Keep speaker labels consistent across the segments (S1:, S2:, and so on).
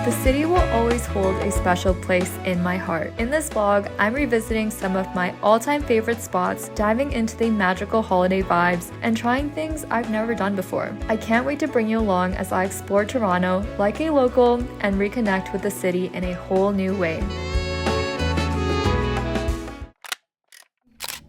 S1: The city will always hold a special place in my heart. In this vlog, I'm revisiting some of my all-time favorite spots, diving into the magical holiday vibes, and trying things I've never done before. I can't wait to bring you along as I explore Toronto like a local and reconnect with the city in a whole new way.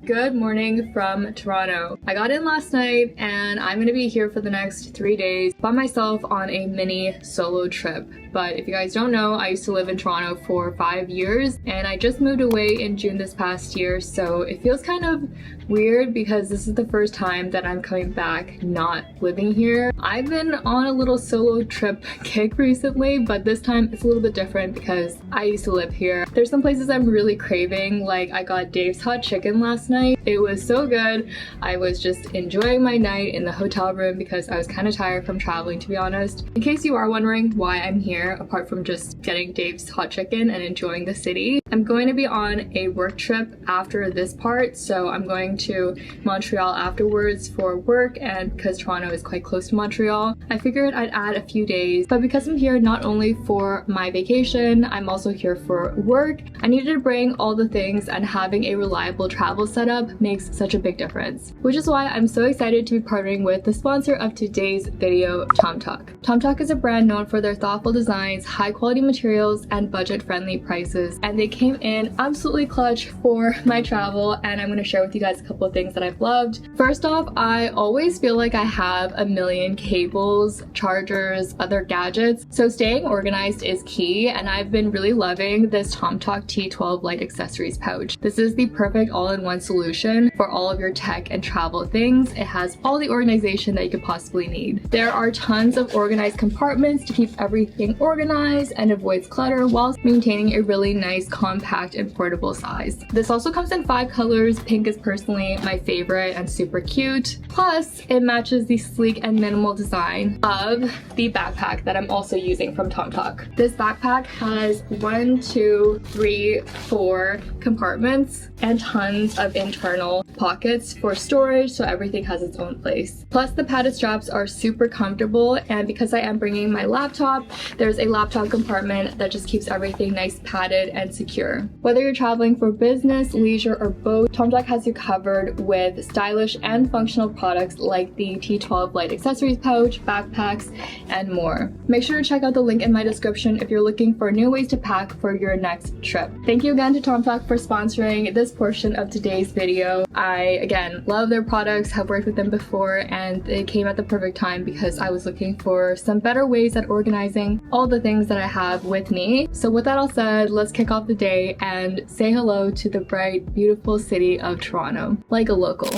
S1: Good morning from Toronto. I got in last night and I'm gonna be here for the next 3 days by myself on a mini solo trip. But if you guys don't know, I used to live in Toronto for 5 years and I just moved away in June this past year, so it feels kind of weird because this is the first time that I'm coming back not living here. I've been on a little solo trip kick recently, but this time it's a little bit different because I used to live here. There's some places I'm really craving, like I got Dave's hot chicken last night. It was so good. I was just enjoying my night in the hotel room because I was kind of tired from traveling, to be honest. In case you are wondering why I'm here, apart from just getting Dave's hot chicken and enjoying the city, I'm going to be on a work trip after this part, so I'm going to Montreal afterwards for work, and because Toronto is quite close to Montreal, I figured I'd add a few days. But because I'm here not only for my vacation, I'm also here for work, I needed to bring all the things, and having a reliable travel setup makes such a big difference. Which is why I'm so excited to be partnering with the sponsor of today's video, Tomtalk. Tomtalk is a brand known for their thoughtful designs, high quality materials, and budget-friendly prices, and they came in absolutely clutch for my travel, and I'm going to share with you guys a couple of things that I've loved. First off, I always feel like I have a million cables, chargers, other gadgets, so staying organized is key, and I've been really loving this Tomtalk T12 light accessories pouch. This is the perfect all-in-one solution for all of your tech and travel things. It has all the organization that you could possibly need. There are tons of organized compartments to keep everything organized and avoids clutter whilst maintaining a really nice, compact, and portable size. This also comes in 5 colors. Pink is personally my favorite and super cute. Plus, it matches the sleek and minimal design of the backpack that I'm also using from Tomtalk. This backpack has 1, 2, 3, 4 compartments and tons of internal pockets for storage, so everything has its own place. Plus, the padded straps are super comfortable, and because I am bringing my laptop, there's a laptop compartment that just keeps everything nice, padded, and secure. Whether you're traveling for business, leisure, or both, Tomtalk has you covered with stylish and functional products like the T12 light accessories pouch, backpacks, and more. Make sure to check out the link in my description if you're looking for new ways to pack for your next trip. Thank you again to Tomtalk for sponsoring this portion of today's video. I, again, love their products, have worked with them before, and they came at the perfect time because I was looking for some better ways at organizing all the things that I have with me. So with that all said, let's kick off the day and say hello to the bright, beautiful city of Toronto, like a local.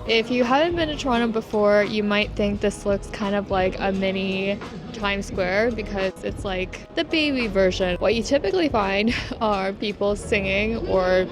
S1: If you haven't been to Toronto before, you might think this looks kind of like a mini Times Square because it's like the baby version. What you typically find are people singing or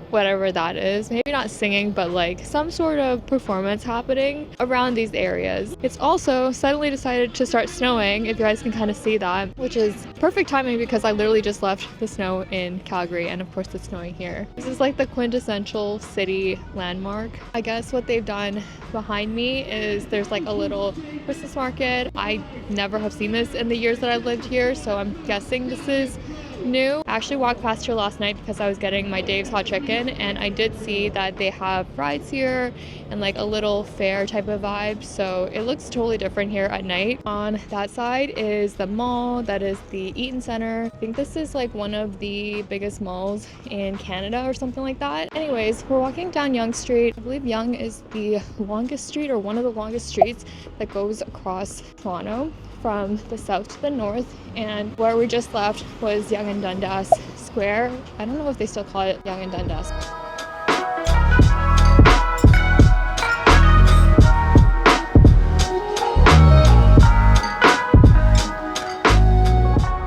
S1: whatever that is. Maybe not singing, but like some sort of performance happening around these areas. It's also suddenly decided to start snowing, if you guys can kind of see that, which is perfect timing because I literally just left the snow in Calgary, and of course it's snowing here. This is like the quintessential city landmark. I guess what they've done behind me is there's like a little Christmas market. I never have seen this in the years that I've lived here, so I'm guessing this is new. I actually walked past here last night because I was getting my Dave's hot chicken, and I did see that they have rides here and like a little fair type of vibe, so it looks totally different here at night. On that side is the mall, that is the Eaton Centre. I think this is like one of the biggest malls in Canada or something like that. Anyways, we're walking down Yonge Street. I believe Yonge is the longest street or one of the longest streets that goes across Toronto from the south to the north, and where we just left was Yonge and Dundas Square. I don't know if they still call it Yonge and Dundas.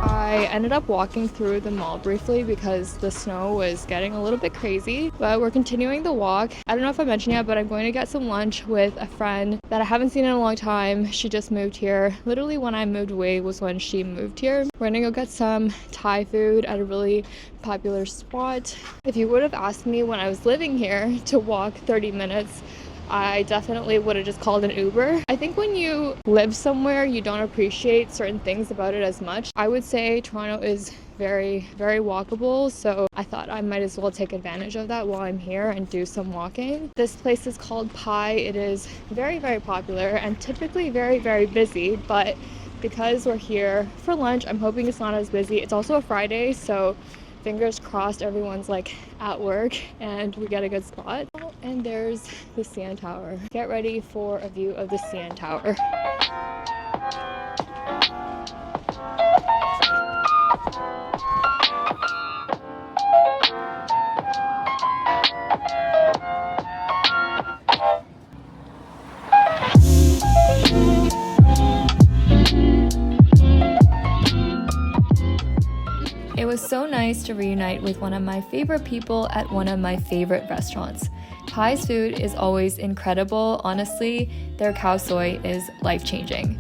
S1: I ended ended up walking through the mall briefly because the snow was getting a little bit crazy, but we're continuing the walk. I don't know if I mentioned yet, but I'm going to get some lunch with a friend that I haven't seen in a long time. She just moved here. Literally when I moved away was when she moved here. We're gonna go get some Thai food at a really popular spot. If you would have asked me when I was living here to walk 30 minutes, I definitely would have just called an Uber. I think when you live somewhere, you don't appreciate certain things about it as much. I would say Toronto is very, very walkable, so I thought I might as well take advantage of that while I'm here and do some walking. This place is called Pi. It is very, very popular and typically very, very busy, but because we're here for lunch, I'm hoping it's not as busy. It's also a Friday, so fingers crossed everyone's like at work and we get a good spot. Oh, and there's the CN Tower. Get ready for a view of the CN Tower. It was so nice to reunite with one of my favorite people at one of my favorite restaurants. Pai's food is always incredible. Honestly, their cow soy is life-changing.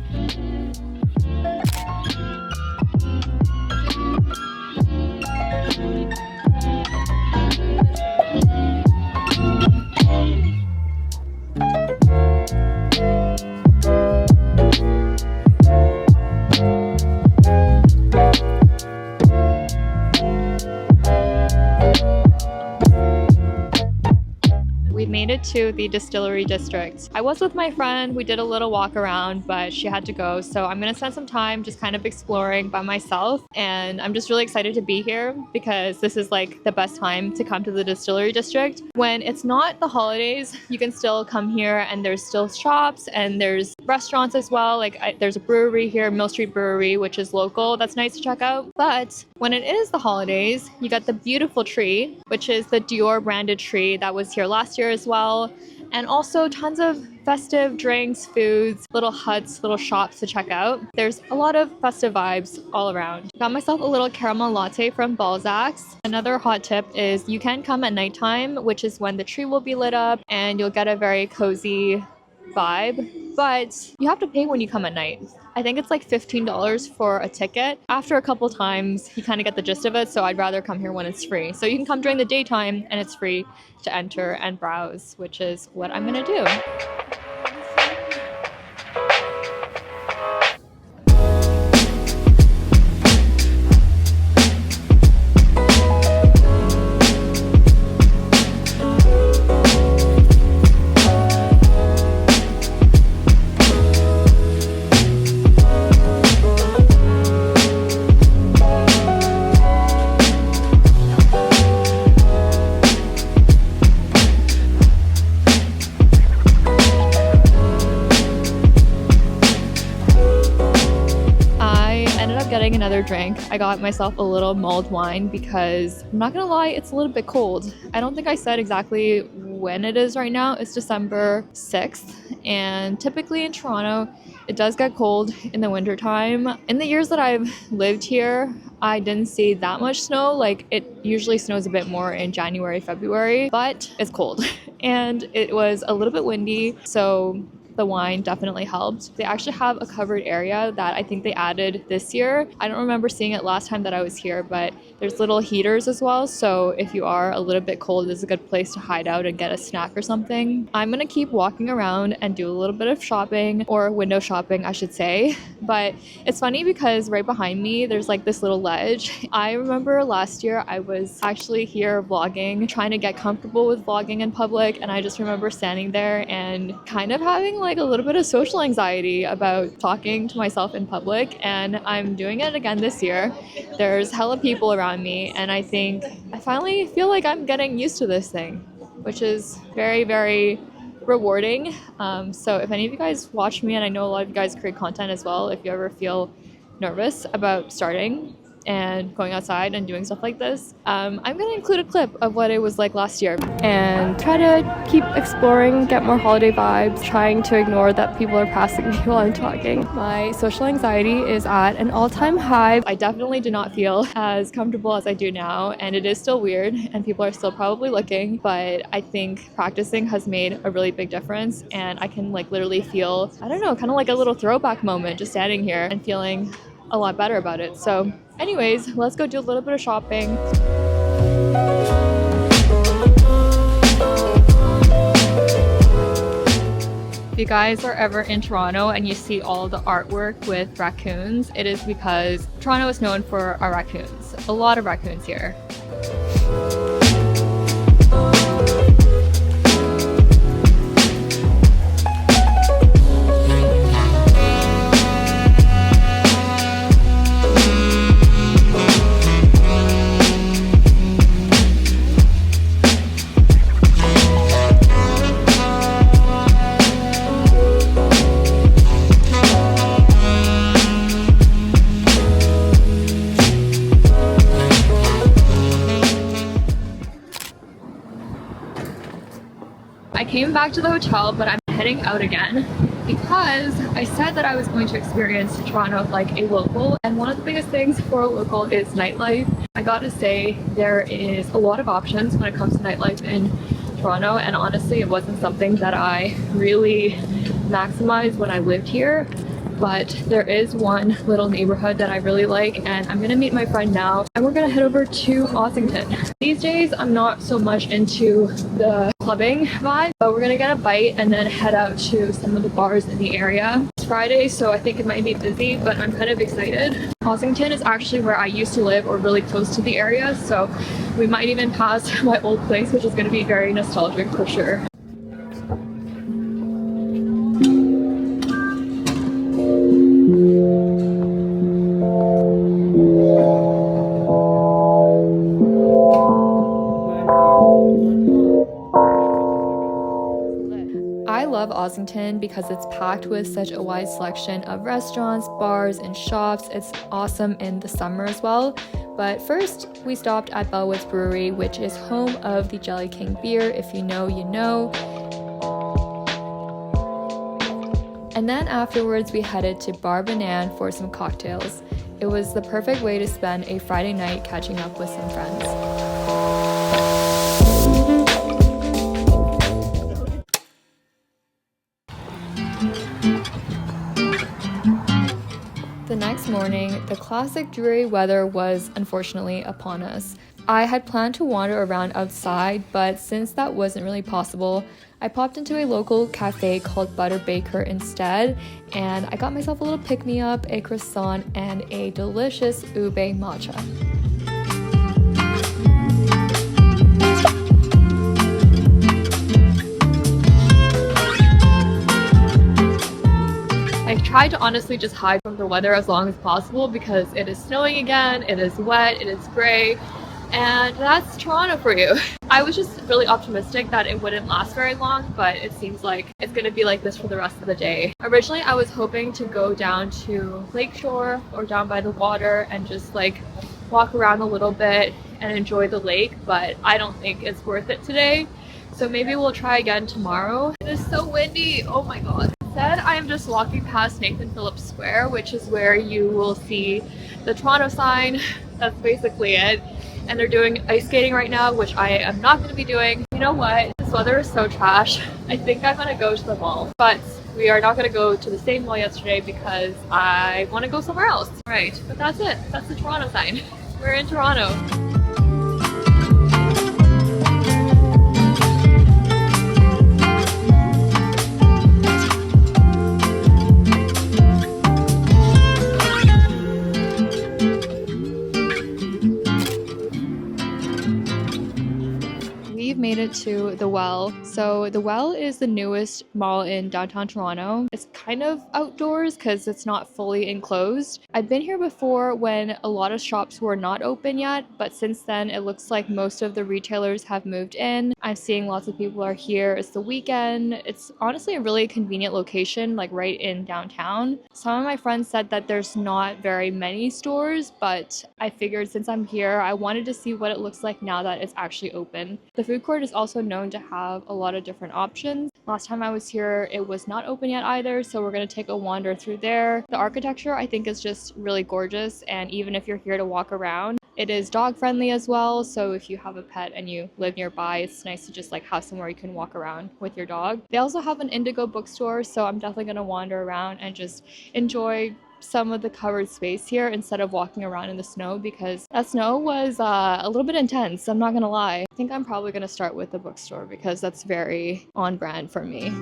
S1: Made it to the Distillery District. I was with my friend, we did a little walk around, but she had to go, so I'm gonna spend some time just kind of exploring by myself, and I'm just really excited to be here because this is like the best time to come to the Distillery District. When it's not the holidays, you can still come here and there's still shops and there's restaurants as well. Like there's a brewery here, Mill Street Brewery, which is local, that's nice to check out. But when it is the holidays, you got the beautiful tree, which is the Dior branded tree that was here last year as well, and also tons of festive drinks, foods, little huts, little shops to check out. There's a lot of festive vibes all around. Got myself a little caramel latte from Balzac's. Another hot tip is you can come at nighttime, which is when the tree will be lit up and you'll get a very cozy vibe, but you have to pay when you come at night. I think it's like $15 for a ticket. After a couple times, you kind of get the gist of it, so I'd rather come here when it's free. So you can come during the daytime and it's free to enter and browse, which is what I'm gonna do. Getting another drink. I got myself a little mulled wine because I'm not gonna lie, it's a little bit cold. I don't think I said exactly when it is right now. It's December 6th, and typically in Toronto it does get cold in the winter time. In the years that I've lived here, I didn't see that much snow. Like it usually snows a bit more in January, February, but it's cold and it was a little bit windy, so the wine definitely helped. They actually have a covered area that I think they added this year. I don't remember seeing it last time that I was here, but there's little heaters as well. So if you are a little bit cold, it's a good place to hide out and get a snack or something. I'm gonna keep walking around and do a little bit of shopping, or window shopping, I should say. But it's funny because right behind me, there's like this little ledge. I remember last year I was actually here vlogging, trying to get comfortable with vlogging in public. And I just remember standing there and kind of having like a little bit of social anxiety about talking to myself in public, and I'm doing it again this year. There's hella people around me, and I think I finally feel like I'm getting used to this thing, which is very, very rewarding. So if any of you guys watch me, and I know a lot of you guys create content as well, if you ever feel nervous about starting, and going outside and doing stuff like this. I'm gonna include a clip of what it was like last year and try to keep exploring, get more holiday vibes, trying to ignore that people are passing me while I'm talking. My social anxiety is at an all-time high. I definitely did not feel as comfortable as I do now, and it is still weird and people are still probably looking, but I think practicing has made a really big difference, and I can like literally feel, I don't know, kind of like a little throwback moment just standing here and feeling a lot better about it. So anyways, let's go do a little bit of shopping. If you guys are ever in Toronto and you see all the artwork with raccoons, it is because Toronto is known for our raccoons. A lot of raccoons here. I came back to the hotel, but I'm heading out again because I said that I was going to experience Toronto like a local, and one of the biggest things for a local is nightlife. I gotta say, there is a lot of options when it comes to nightlife in Toronto, and honestly it wasn't something that I really maximized when I lived here, but there is one little neighborhood that I really like, and I'm gonna meet my friend now and we're gonna head over to Ossington. These days I'm not so much into the clubbing vibe, but we're gonna get a bite and then head out to some of the bars in the area. It's Friday, so I think it might be busy, but I'm kind of excited. Ossington is actually where I used to live, or really close to the area, so we might even pass my old place, which is gonna be very nostalgic for sure. I love Ossington because it's packed with such a wide selection of restaurants, bars, and shops. It's awesome in the summer as well. But first, we stopped at Bellwood's Brewery, which is home of the Jelly King beer. If you know, you know. And then afterwards, we headed to Bar Banan for some cocktails. It was the perfect way to spend a Friday night catching up with some friends. The next morning, the classic dreary weather was unfortunately upon us. I had planned to wander around outside, but since that wasn't really possible, I popped into a local cafe called Butter Baker instead, and I got myself a little pick-me-up, a croissant, and a delicious ube matcha. I tried to honestly just hide from the weather as long as possible because it is snowing again, it is wet, it is gray, and that's Toronto for you. I was just really optimistic that it wouldn't last very long, but it seems like it's gonna be like this for the rest of the day. Originally, I was hoping to go down to Lakeshore or down by the water and just like walk around a little bit and enjoy the lake, but I don't think it's worth it today. So maybe we'll try again tomorrow. It is so windy, oh my god. Instead, I am just walking past Nathan Phillips Square, which is where you will see the Toronto sign. That's basically it. And they're doing ice skating right now, which I am not going to be doing. You know what? This weather is so trash. I think I'm going to go to the mall. But we are not going to go to the same mall yesterday because I want to go somewhere else. Right, but that's it. That's the Toronto sign. We're in Toronto. made it to The Well. So The Well is the newest mall in downtown Toronto. It's kind of outdoors because it's not fully enclosed. I've been here before when a lot of shops were not open yet, but since then it looks like most of the retailers have moved in. I'm seeing lots of people are here. It's the weekend. It's honestly a really convenient location, like right in downtown. Some of my friends said that there's not very many stores, but I figured since I'm here, I wanted to see what it looks like now that it's actually open. The food court is also known to have a lot of different options. Last time I was here, it was not open yet either, so we're going to take a wander through there. The architecture I think is just really gorgeous, and even if you're here to walk around, it is dog friendly as well, so if you have a pet and you live nearby, it's nice to just like have somewhere you can walk around with your dog. They also have an Indigo bookstore, so I'm definitely going to wander around and just enjoy some of the covered space here instead of walking around in the snow, because that snow was a little bit intense, I'm not gonna lie. I think I'm probably gonna start with the bookstore because that's very on brand for me.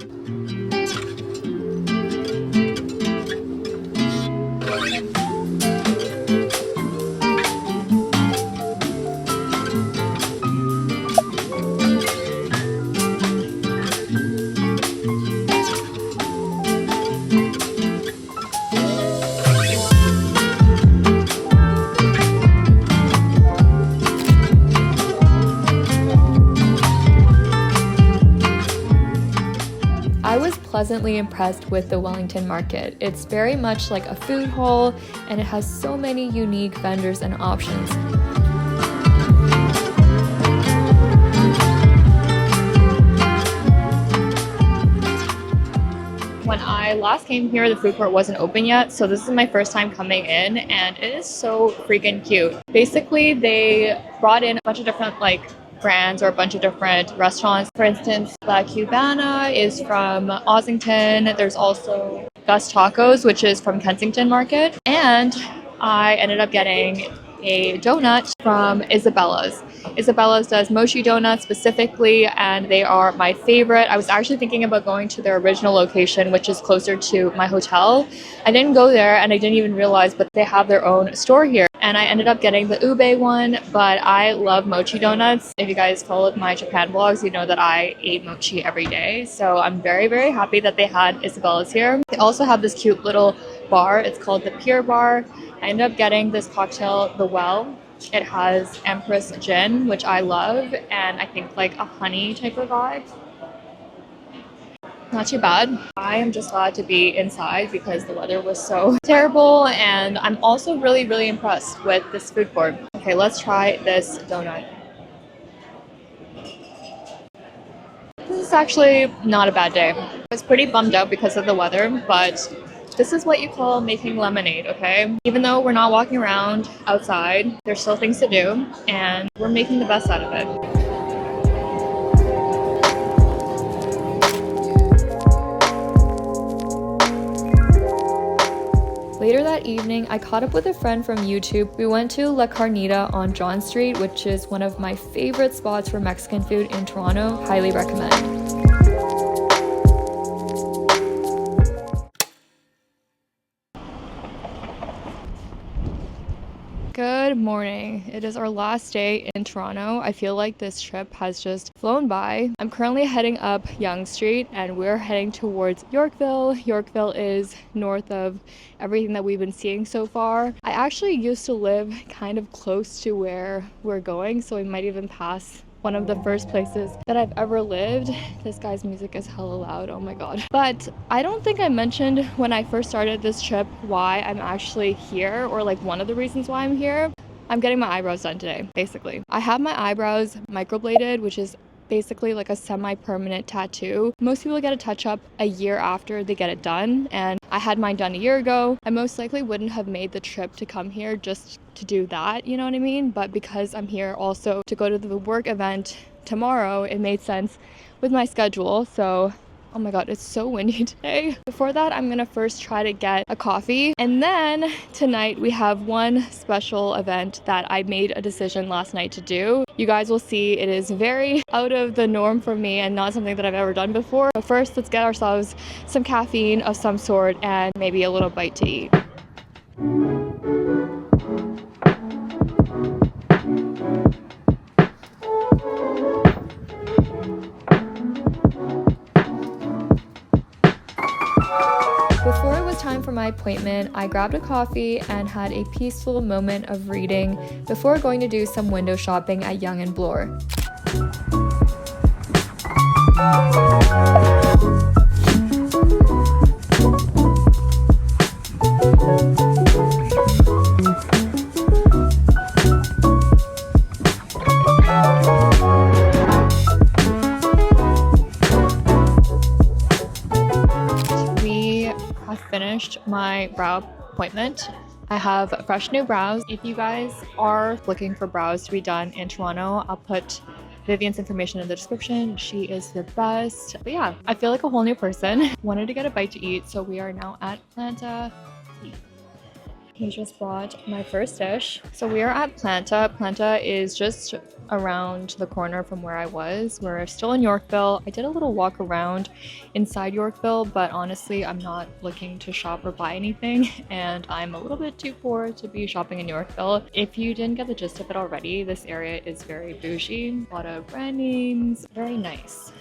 S1: I was pleasantly impressed with the Wellington Market. It's very much like a food hall, and it has so many unique vendors and options. When I last came here, the food court wasn't open yet, so this is my first time coming in, and it is so freaking cute. Basically, they brought in a bunch of different brands or a bunch of different restaurants. For instance, La Cubana is from Ossington. There's also Gus Tacos, which is from Kensington Market. And I ended up getting a donut from Isabella's. Isabella's does mochi donuts specifically, and they are my favorite. I was actually thinking about going to their original location, which is closer to my hotel. I didn't go there, and I didn't even realize, but they have their own store here. And I ended up getting the ube one, but I love mochi donuts. If you guys followed my Japan vlogs, you know that I ate mochi every day. So I'm very, very happy that they had Isabella's here. They also have this cute little bar. It's called the Pier Bar. I ended up getting this cocktail, The Well. It has Empress Gin, which I love, and I think like a honey type of vibe. Not too bad. I am just glad to be inside because the weather was so terrible, and I'm also really, really impressed with this food court. Okay, let's try this donut. This is actually not a bad day. I was pretty bummed out because of the weather, but this is what you call making lemonade, okay? Even though we're not walking around outside, there's still things to do, and we're making the best out of it. Later that evening, I caught up with a friend from YouTube. We went to La Carnita on John Street, which is one of my favorite spots for Mexican food in Toronto. Highly recommend. Good morning. It is our last day in Toronto. I feel like this trip has just flown by. I'm currently heading up Yonge Street and we're heading towards Yorkville. Yorkville is north of everything that we've been seeing so far. I actually used to live kind of close to where we're going, so we might even pass one of the first places that I've ever lived. This guy's music is hella loud, oh my god. But I don't think I mentioned when I first started this trip why I'm actually here, or like one of the reasons why I'm here. I'm getting my eyebrows done today, basically. I have my eyebrows microbladed, which is basically like a semi-permanent tattoo. Most people get a touch-up a year after they get it done, and I had mine done a year ago. I most likely wouldn't have made the trip to come here just to do that, you know what I mean? But because I'm here also to go to the work event tomorrow, it made sense with my schedule. So oh my god, it's so windy today. Before that, I'm gonna first try to get a coffee, and then tonight we have one special event that I made a decision last night to do. You guys will see it is very out of the norm for me and not something that I've ever done before. But first, let's get ourselves some caffeine of some sort and maybe a little bite to eat. time for my appointment, I grabbed a coffee and had a peaceful moment of reading before going to do some window shopping at Young and Bloor. Finished my brow appointment. I have fresh new brows. If you guys are looking for brows to be done in Toronto, I'll put Vivian's information in the description. She is the best. But yeah, I feel like a whole new person. Wanted to get a bite to eat, so we are now at Planta. He just brought my first dish. So we are at Planta. Planta is just around the corner from where I was. We're still in Yorkville. I did a little walk around inside Yorkville, but honestly, I'm not looking to shop or buy anything, and I'm a little bit too poor to be shopping in Yorkville. If you didn't get the gist of it already, this area is very bougie. A lot of brand names, very nice.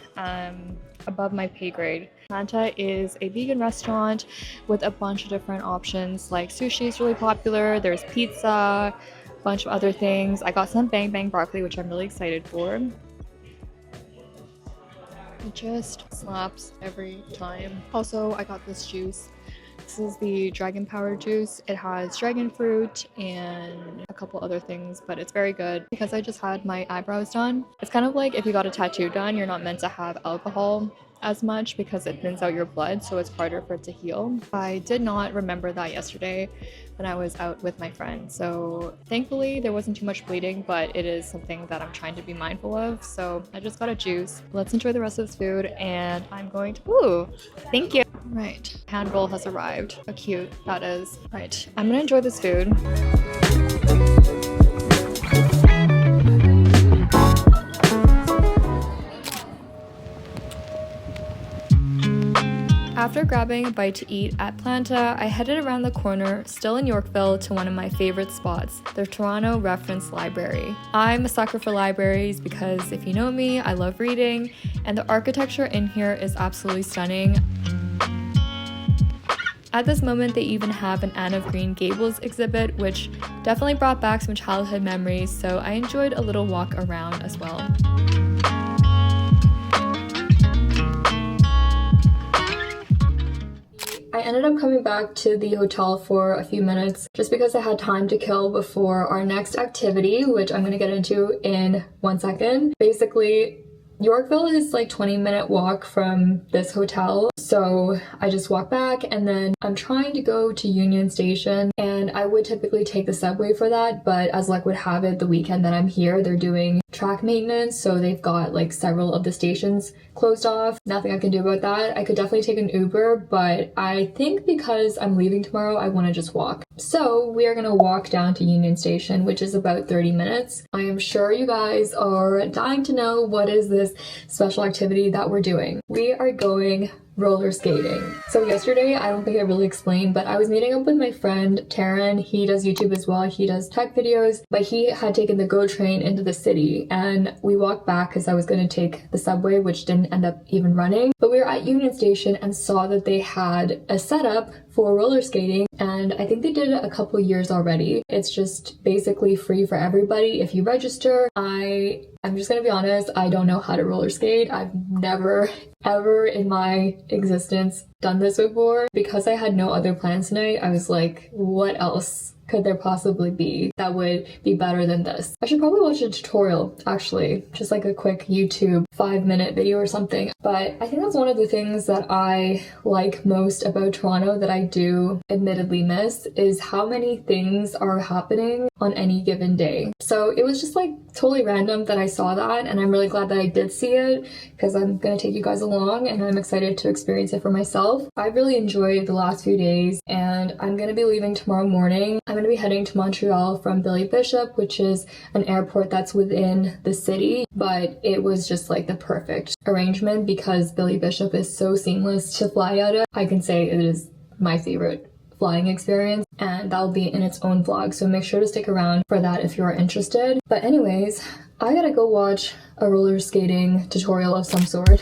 S1: Above my pay grade. Planta is a vegan restaurant with a bunch of different options, like sushi is really popular, there's pizza, a bunch of other things. I got some bang bang broccoli, which I'm really excited for. It just slaps every time. Also, I got this juice. This is the dragon power juice. It has dragon fruit and a couple other things, but it's very good. Because I just had my eyebrows done, it's kind of like if you got a tattoo done, you're not meant to have alcohol as much because it thins out your blood, so it's harder for it to heal. I did not remember that yesterday when I was out with my friend, so thankfully there wasn't too much bleeding, but it is something that I'm trying to be mindful of. So I just got a juice. Let's enjoy the rest of this food, and I'm going to thank you. Right, hand roll has arrived. How cute that is. Right, I'm gonna enjoy this food. After grabbing a bite to eat at Planta, I headed around the corner, still in Yorkville, to one of my favorite spots, the Toronto Reference Library. I'm a sucker for libraries because if you know me, I love reading, and the architecture in here is absolutely stunning. At this moment, they even have an Anne of Green Gables exhibit, which definitely brought back some childhood memories, so I enjoyed a little walk around as well. I ended up coming back to the hotel for a few minutes just because I had time to kill before our next activity, which I'm going to get into in 1 second. Basically, Yorkville is like 20-minute walk from this hotel, so I just walk back, and then I'm trying to go to Union Station, and I would typically take the subway for that, but as luck would have it, the weekend that I'm here, they're doing track maintenance, so they've got like several of the stations closed off. Nothing I can do about that. I could definitely take an Uber, but I think because I'm leaving tomorrow, I want to just walk. So we are going to walk down to Union Station, which is about 30 minutes. I am sure you guys are dying to know what is this special activity that we're doing. We are going roller skating. So yesterday, I don't think I really explained, but I was meeting up with my friend Taryn. He does YouTube as well. He does tech videos, but he had taken the GO train into the city, and we walked back because I was going to take the subway, which didn't end up even running. But we were at Union Station and saw that they had a setup for roller skating, and I think they did it a couple years already. It's just basically free for everybody if you register. I'm just gonna be honest, I don't know how to roller skate. I've never ever in my existence done this before. Because I had no other plans tonight, I was like, what else could there possibly be that would be better than this? I should probably watch a tutorial, actually, just like a quick YouTube 5-minute video or something. But I think that's one of the things that I like most about Toronto that I do admittedly miss, is how many things are happening on any given day. So it was just like totally random that I saw that, and I'm really glad that I did see it because I'm gonna take you guys along and I'm excited to experience it for myself. I've really enjoyed the last few days, and I'm gonna be leaving tomorrow morning. I'm gonna be heading to Montreal from Billy Bishop, which is an airport that's within the city, but it was just like the perfect arrangement because Billy Bishop is so seamless to fly out of. I can say it is my favorite flying experience, and that'll be in its own vlog, so make sure to stick around for that if you are interested. But anyways, I gotta go watch a roller skating tutorial of some sort.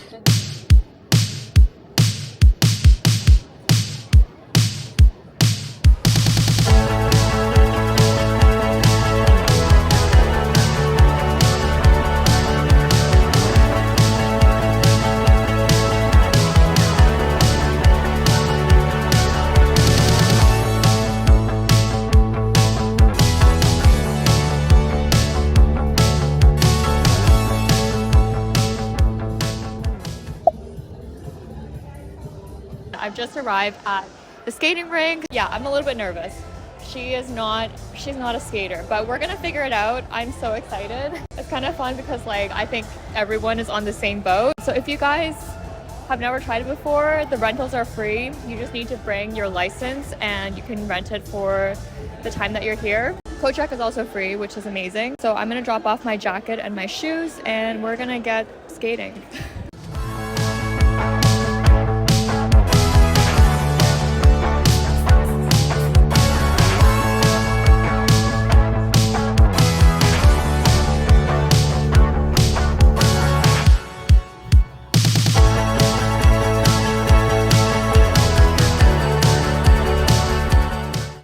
S1: I've just arrived at the skating rink. Yeah, I'm a little bit nervous. She's not a skater, but we're gonna figure it out. I'm so excited. It's kind of fun because like I think everyone is on the same boat. So if you guys have never tried it before, the rentals are free. You just need to bring your license and you can rent it for the time that you're here. Coat check is also free, which is amazing. So I'm gonna drop off my jacket and my shoes and we're gonna get skating.